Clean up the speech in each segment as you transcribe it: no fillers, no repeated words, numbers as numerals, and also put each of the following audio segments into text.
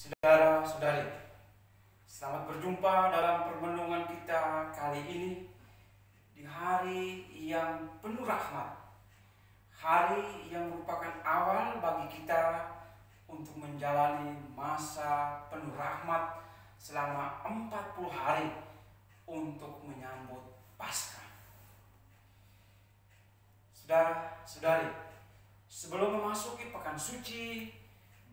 Saudara-saudari, selamat berjumpa dalam permenungan kita kali ini di hari yang penuh rahmat, hari yang merupakan awal bagi kita untuk menjalani masa penuh rahmat selama 40 hari untuk menyambut Paskah. Saudara-saudari, sebelum memasuki pekan suci,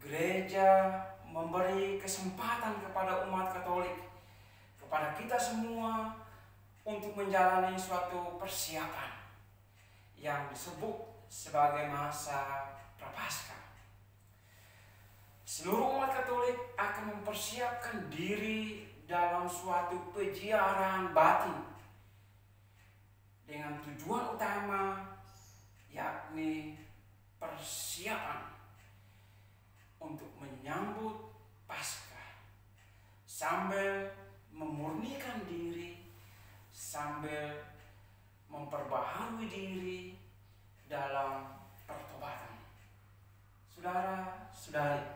gereja memberi kesempatan kepada umat Katolik, kepada kita semua untuk menjalani suatu persiapan yang disebut sebagai masa Prapaskah. Seluruh umat Katolik akan mempersiapkan diri dalam suatu peziarah batin dengan tujuan utama, yakni persiapan untuk menyambut Paskah, sambil memurnikan diri, sambil memperbaharui diri dalam pertobatan. Saudara-saudari,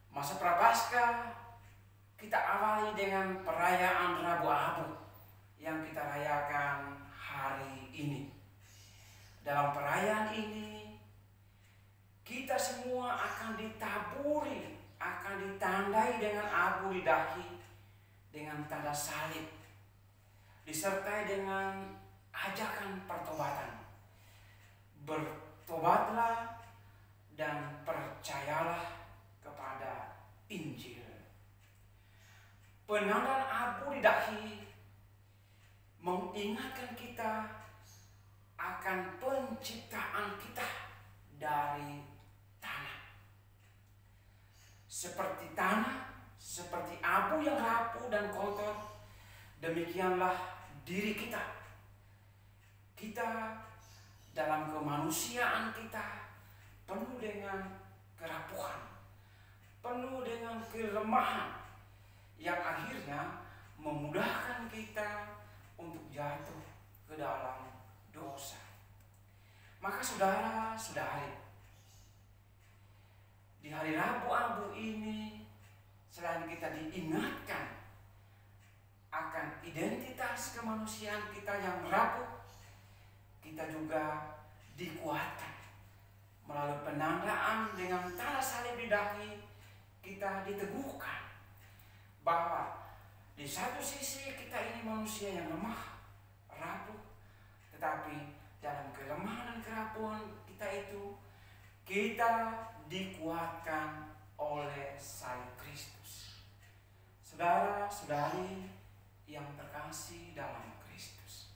masa Prapaskah kita awali dengan perayaan Rabu Abu yang kita rayakan hari ini. Dalam perayaan ini, kita semua akan ditaburi, akan ditandai dengan abu di dahi, dengan tanda salib, disertai dengan ajakan pertobatan. Bertobatlah dan percayalah kepada Injil. Penandaan abu di dahi mengingatkan kita akan penciptaan kita dari tanah. Seperti tanah, seperti abu yang rapuh dan kotor, demikianlah diri kita. Kita dalam kemanusiaan kita penuh dengan kerapuhan, penuh dengan kelemahan yang akhirnya memudahkan kita untuk jatuh ke dalam dosa. Maka saudara-saudari, di hari Rabu Abu ini, selain kita diingatkan akan identitas kemanusiaan kita yang rapuh, kita juga dikuatkan melalui penandaan dengan tanda salib di dahi. Kita diteguhkan bahwa di satu sisi kita ini manusia yang lemah, rapuh, tetapi dalam kelemahan dan kerapuhan kita itu, kita dikuatkan oleh salib Kristus. Saudara-saudari yang terkasih dalam Kristus,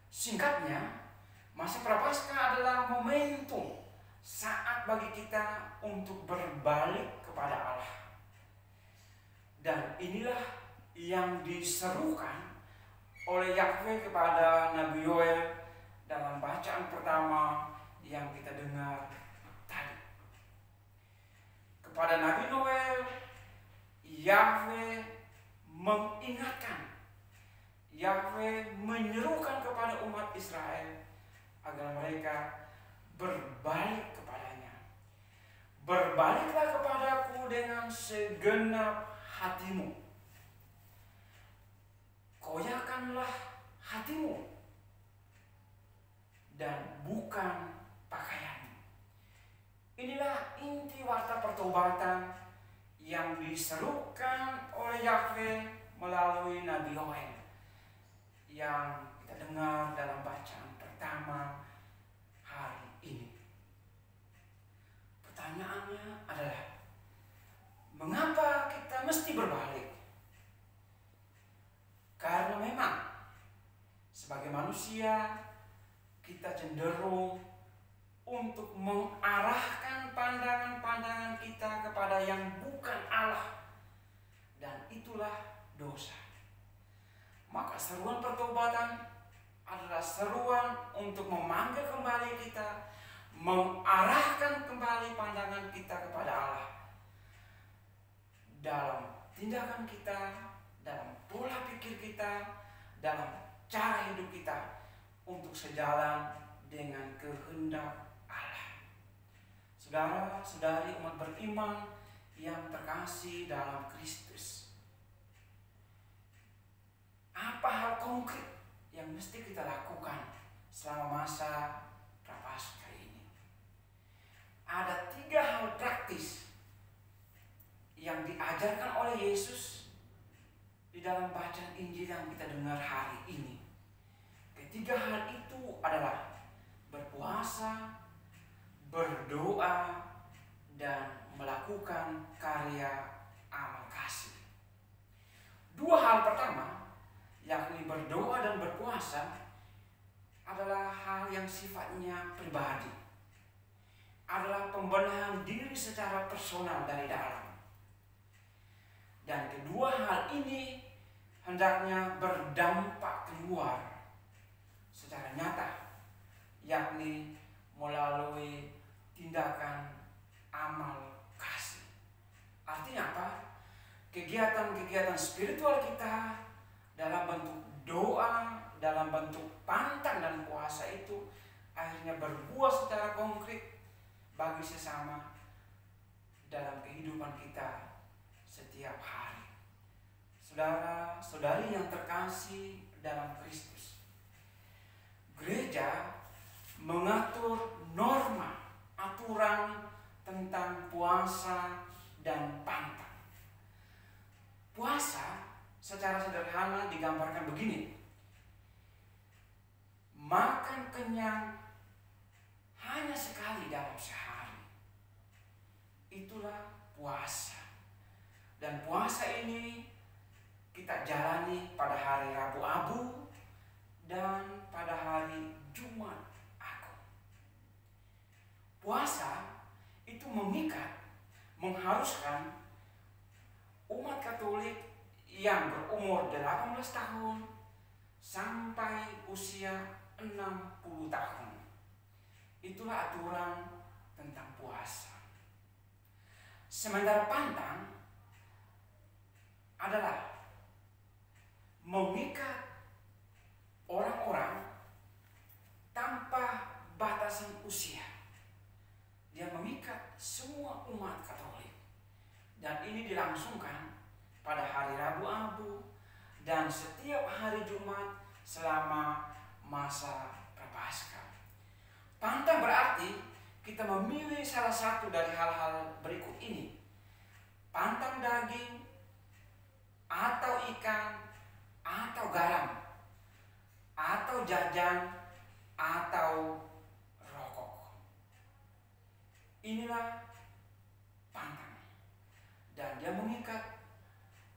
singkatnya, masa Prapaskah adalah momentum saat bagi kita untuk berbalik kepada Allah. Dan inilah yang diserukan oleh Yahweh kepada Nabi Yoel dalam bacaan pertama yang kita dengar tadi. Kepada Nabi Noel, Yahweh mengingatkan, Yahweh menyerukan kepada umat Israel agar mereka berbalik kepadanya. Berbaliklah kepadaku dengan segenap hatimu. Koyakanlah hatimu dan bukan pakaian. Inilah inti warta pertobatan yang diserukan oleh Yahweh melalui Nabi Yoel yang kita dengar dalam bacaan pertama hari ini. Pertanyaannya adalah, mengapa kita mesti berbalik? Karena memang sebagai manusia kita cenderung untuk mengarahkan pandangan-pandangan kita kepada yang bukan Allah, dan itulah dosa. Maka seruan pertobatan adalah seruan untuk memanggil kembali kita, mengarahkan kembali pandangan kita kepada Allah dalam tindakan kita, dalam pola pikir kita, dalam cara hidup kita, untuk sejalan dengan kehendak Allah. Saudara-saudari umat beriman yang terkasih dalam Kristus, apa hal konkret yang mesti kita lakukan selama masa Prapaskah ini? Ada 3 hal praktis yang diajarkan oleh Yesus di dalam bacaan Injil yang kita dengar hari ini. Ketiga hal itu adalah berpuasa, berdoa, dan melakukan karya amal kasih. 2 hal pertama, yakni berdoa dan berpuasa, adalah hal yang sifatnya pribadi, adalah pembenahan diri secara personal dari dalam. Dan kedua hal ini hendaknya berdampak keluar secara nyata, yakni melalui tindakan amal kasih. Artinya apa? Kegiatan-kegiatan spiritual kita dalam bentuk doa, dalam bentuk pantang dan puasa itu akhirnya berbuah secara konkret bagi sesama dalam kehidupan kita setiap hari. Saudara-saudari yang terkasih dalam Kristus, gereja mengatur norma, aturan tentang puasa dan pantang. Puasa secara sederhana digambarkan begini: makan kenyang hanya sekali dalam sehari. Itulah puasa. Dan puasa ini kita jalani pada hari Rabu Abu dan pada hari Jumat Agung. Puasa itu mengikat, mengharuskan umat Katolik yang berumur 18 tahun sampai usia 60 tahun. Itulah aturan tentang puasa. Sementara pantang adalah mengikat orang-orang tanpa batasan usia. Dia mengikat semua umat Katolik. Dan ini dilangsungkan pada hari Rabu Abu dan setiap hari Jumat selama masa Prapaskah. Pantang berarti kita memilih salah satu dari hal-hal berikut ini: pantang daging, atau ikan, atau garam, atau jajan, atau rokok. Inilah pantang. Dan dia mengikat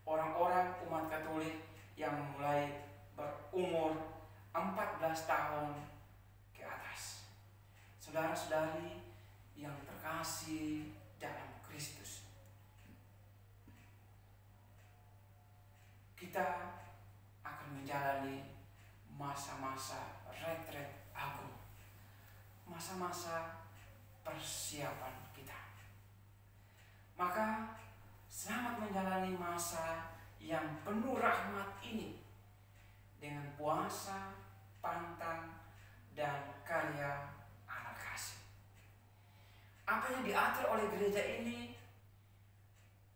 orang-orang umat Katolik yang mulai berumur 14 tahun ke atas. Saudara-saudari yang terkasih dalam Kristus, kita akan menjalani masa-masa retret agung, masa-masa persiapan kita. Maka selamat menjalani masa yang penuh rahmat ini dengan puasa, pantang, dan karya amal kasih. Apa yang diatur oleh gereja ini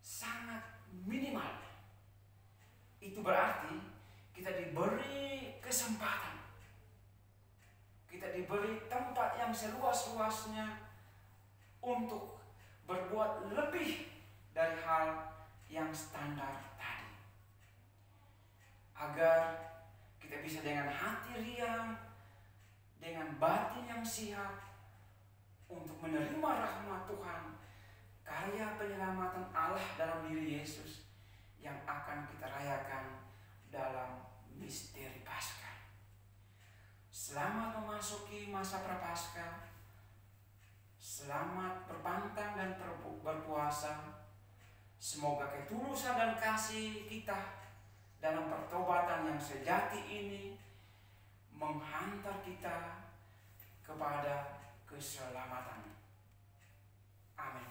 sangat minimal. Itu berarti kita diberi kesempatan, kita diberi tempat yang seluas-luasnya untuk berbuat lebih dari hal yang standar tadi, agar kita bisa dengan hati riang, dengan batin yang siap untuk menerima rahmat Tuhan, karya penyelamatan Allah dalam diri Yesus yang akan kita rayakan dalam misteri Paskah. Selamat memasuki masa Prapaskah. Selamat berpantang dan berpuasa. Semoga ketulusan dan kasih kita dalam pertobatan yang sejati ini menghantar kita kepada keselamatan. Amin.